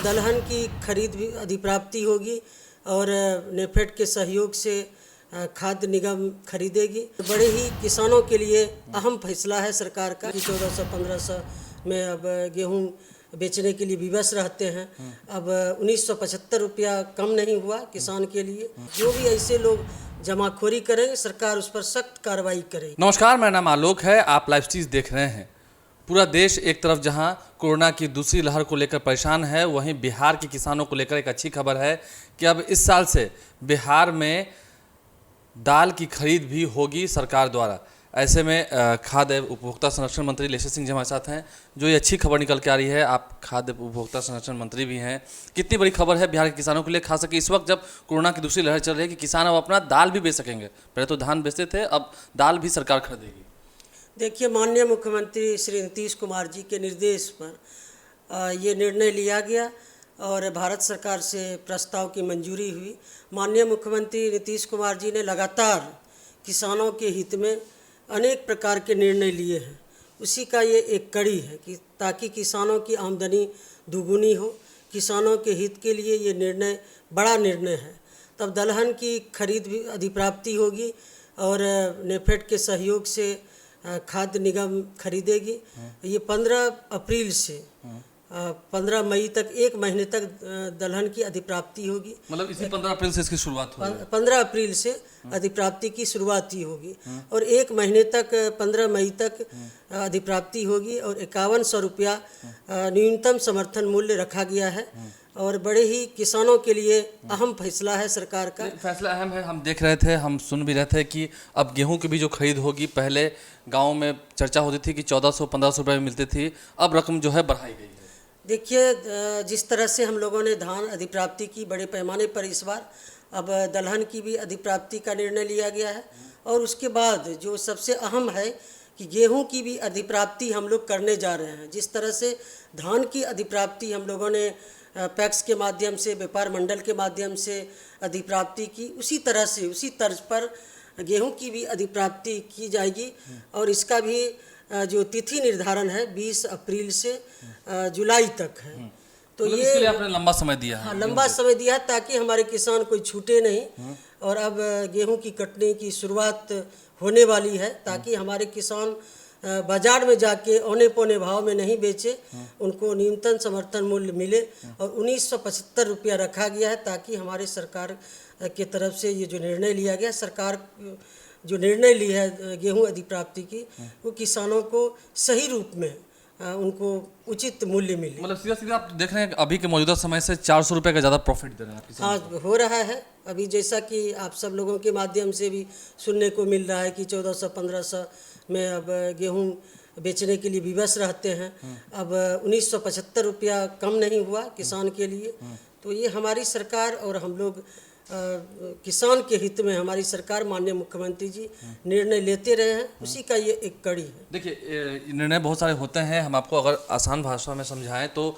दलहन की खरीद भी अधिप्राप्ति होगी और नेफेड के सहयोग से खाद्य निगम खरीदेगी। बड़े ही किसानों के लिए अहम फैसला है सरकार का कि 1400-1500 में अब गेहूं बेचने के लिए विवश रहते हैं। अब 1975 रुपया कम नहीं हुआ किसान के लिए। जो भी ऐसे लोग जमाखोरी करेंगे सरकार उस पर सख्त कार्रवाई करेगी। नमस्कार, मेरा नाम आलोक है। आप लाइव स्ट्रीम देख रहे हैं। पूरा देश एक तरफ जहां कोरोना की दूसरी लहर को लेकर परेशान है, वहीं बिहार के किसानों को लेकर एक अच्छी खबर है कि अब इस साल से बिहार में दाल की खरीद भी होगी सरकार द्वारा। ऐसे में खाद्य उपभोक्ता संरक्षण मंत्री लेशर सिंह जी हमारे साथ हैं, जो ये अच्छी खबर निकल के आ रही है। आप खाद्य उपभोक्ता संरक्षण मंत्री भी हैं। कितनी बड़ी खबर है बिहार के किसानों के लिए, खास करके इस वक्त जब कोरोना की दूसरी लहर चल रही है, कि किसान अब अपना दाल भी बेच सकेंगे। पहले तो धान बेचते थे, अब दाल भी सरकार खरीदेगी। देखिए, माननीय मुख्यमंत्री श्री नीतीश कुमार जी के निर्देश पर ये निर्णय लिया गया और भारत सरकार से प्रस्ताव की मंजूरी हुई। माननीय मुख्यमंत्री नीतीश कुमार जी ने लगातार किसानों के हित में अनेक प्रकार के निर्णय लिए हैं। उसी का ये एक कड़ी है कि ताकि किसानों की आमदनी दुगुनी हो। किसानों के हित के लिए ये निर्णय बड़ा निर्णय है। तब दलहन की खरीद भी अधिप्राप्ति होगी और नेफेड के सहयोग से खाद्य निगम खरीदेगी। ये 15 अप्रैल से 15 मई तक, एक महीने तक दलहन की अधिप्राप्ति होगी। मतलब इसी 15 अप्रैल से इसकी शुरुआत होगी। 15 अप्रैल से अधिप्राप्ति की शुरुआत ही होगी और एक महीने तक 15 मई तक अधिप्राप्ति होगी और 5100 रुपया न्यूनतम समर्थन मूल्य रखा गया है और बड़े ही किसानों के लिए अहम फैसला है सरकार का। फैसला अहम है। हम देख रहे थे, हम सुन भी रहे थे कि अब गेहूं की भी जो खरीद होगी, पहले गाँव में चर्चा होती थी कि 1400-1500 रुपये में मिलती थी, अब रकम जो है बढ़ाई गई है। देखिए, जिस तरह से हम लोगों ने धान अधिप्राप्ति की बड़े पैमाने पर, इस बार अब दलहन की भी अधिप्राप्ति का निर्णय लिया गया है और उसके बाद जो सबसे अहम है कि गेहूं की भी अधिप्राप्ति हम लोग करने जा रहे हैं। जिस तरह से धान की अधिप्राप्ति हम लोगों ने पैक्स के माध्यम से, व्यापार मंडल के माध्यम से अधिप्राप्ति की, उसी तरह से, उसी तर्ज पर गेहूं की भी अधिप्राप्ति की जाएगी और इसका भी जो तिथि निर्धारण है 20 अप्रैल से जुलाई तक है। तो मतलब ये इसके लिए आपने लंबा समय दिया है। हाँ, लंबा समय दिया है ताकि हमारे किसान कोई छूटे नहीं। और अब गेहूं की कटने की शुरुआत होने वाली है ताकि हमारे किसान बाजार में जाके औने पौने भाव में नहीं बेचे, उनको न्यूनतम समर्थन मूल्य मिले और 1975 रुपया रखा गया है ताकि हमारे सरकार के तरफ से ये जो निर्णय लिया गया, सरकार जो निर्णय ली है गेहूं अधिप्राप्ति की, वो किसानों को सही रूप में उनको उचित मूल्य मिले। मतलब सीधा सीधा आप देख रहे हैं अभी के मौजूदा समय से 400 रुपये का ज़्यादा प्रॉफिट दे रहे हैं आप। हाँ, हो रहा है। अभी जैसा कि आप सब लोगों के माध्यम से भी सुनने को मिल रहा है कि 1400-1500 में अब गेहूं बेचने के लिए विवश रहते हैं। अब 1975 रुपया कम नहीं हुआ किसान के लिए। तो ये हमारी सरकार और हम लोग किसान के हित में हमारी सरकार, माननीय मुख्यमंत्री जी निर्णय लेते रहे हैं, उसी का ये एक कड़ी है। देखिए, निर्णय बहुत सारे होते हैं। हम आपको अगर आसान भाषा में समझाएं तो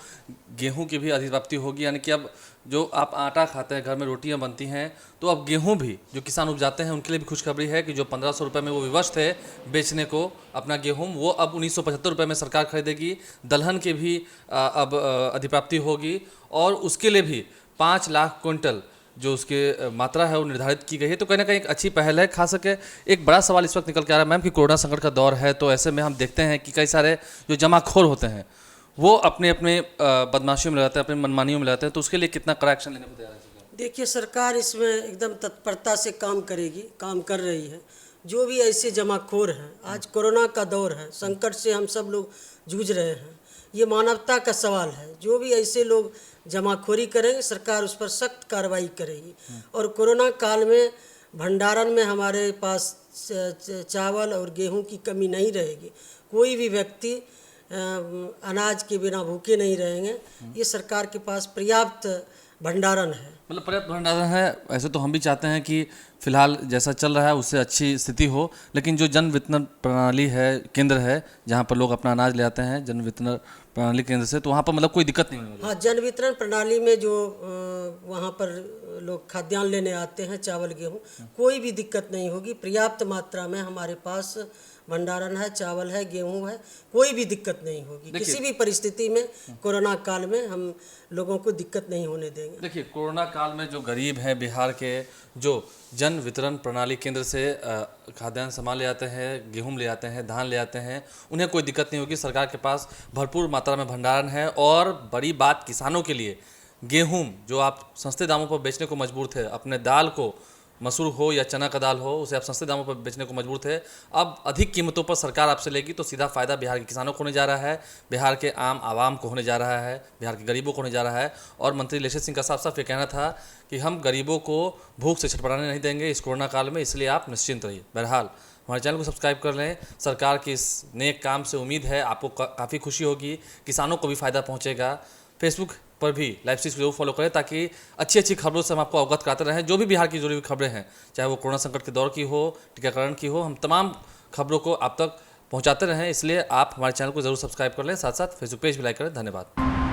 गेहूं की भी अधिप्राप्ति होगी, यानी कि अब जो आप आटा खाते हैं, घर में रोटियां बनती हैं, तो अब गेहूं भी जो किसान उपजाते हैं उनके लिए भी खुशखबरी है कि जो 1500 रुपये में वो विवश थे बेचने को अपना गेहूं, वो अब 1975 रुपये में सरकार खरीदेगी। दलहन की भी अब अधिप्राप्ति होगी और उसके लिए भी 5 लाख क्विंटल जो उसके मात्रा है वो निर्धारित की गई है। तो कहीं ना कहीं एक अच्छी पहल है। खास करके एक बड़ा सवाल इस वक्त निकल के आ रहा है मैम कि कोरोना संकट का दौर है, तो ऐसे में हम देखते हैं कि कई सारे जो जमाखोर होते हैं वो अपने अपने बदमाशियों में लगाते हैं, अपनी मनमानियों में लगाते हैं, तो उसके लिए कितना कड़ा एक्शन लेने को तैयार है? देखिए, सरकार इसमें एकदम तत्परता से काम करेगी, काम कर रही है। जो भी ऐसे जमाखोर हैं, आज कोरोना का दौर है, संकट से हम सब लोग जूझ रहे हैं, ये मानवता का सवाल है। जो भी ऐसे लोग जमाखोरी करेंगे सरकार उस पर सख्त कार्रवाई करेगी और कोरोना काल में भंडारण में हमारे पास चावल और गेहूं की कमी नहीं रहेगी। कोई भी व्यक्ति अनाज के बिना भूखे नहीं रहेंगे। ये सरकार के पास पर्याप्त भंडारण है। मतलब पर्याप्त भंडारण है। ऐसे तो हम भी चाहते हैं कि फिलहाल जैसा चल रहा है उससे अच्छी स्थिति हो, लेकिन जो जन वितरण प्रणाली है, केंद्र है जहाँ पर लोग अपना अनाज ले आते हैं जन वितरण प्रणाली केंद्र से, तो वहाँ पर मतलब कोई दिक्कत नहीं होगी। हाँ, जन वितरण प्रणाली में जो वहाँ पर लोग खाद्यान्न लेने आते हैं, चावल गेहूँ, कोई भी दिक्कत नहीं होगी। पर्याप्त मात्रा में हमारे पास भंडारण है, चावल है, गेहूं है, कोई भी दिक्कत नहीं होगी। किसी भी परिस्थिति में कोरोना काल में हम लोगों को दिक्कत नहीं होने देंगे। देखिए, कोरोना काल में जो गरीब हैं बिहार के, जो जन वितरण प्रणाली केंद्र से खाद्यान्न सामान ले आते हैं, गेहूं ले आते हैं, धान ले आते हैं, उन्हें कोई दिक्कत नहीं होगी। सरकार के पास भरपूर मात्रा में भंडारण है। और बड़ी बात किसानों के लिए, गेहूं जो आप सस्ते दामों पर बेचने को मजबूर थे, अपने दाल को, मसूर हो या चना का दाल हो, उसे आप सस्ते दामों पर बेचने को मजबूर थे, अब अधिक कीमतों पर सरकार आपसे लेगी तो सीधा फ़ायदा बिहार के किसानों को होने जा रहा है, बिहार के आम आवाम को होने जा रहा है, बिहार के गरीबों को होने जा रहा है। और मंत्री लेशे सिंह का साफ साफ ये कहना था कि हम गरीबों को भूख से छटपटाने नहीं देंगे इस कोरोना काल में, इसलिए आप निश्चिंत रहिए। बहरहाल हमारे चैनल को सब्सक्राइब कर लें। सरकार के इस नेक काम से उम्मीद है आपको काफ़ी खुशी होगी, किसानों को भी फ़ायदा पहुँचेगा। फेसबुक पर भी लाइव स्ट्रीम जरूर फॉलो करें ताकि अच्छी अच्छी खबरों से हम आपको अवगत कराते रहें। जो भी बिहार की जुड़ी हुई खबरें हैं, चाहे वो कोरोना संकट के दौर की हो, टीकाकरण की हो, हम तमाम खबरों को आप तक पहुंचाते रहें। इसलिए आप हमारे चैनल को जरूर सब्सक्राइब कर लें, साथ साथ फेसबुक पेज भी लाइक करें। धन्यवाद।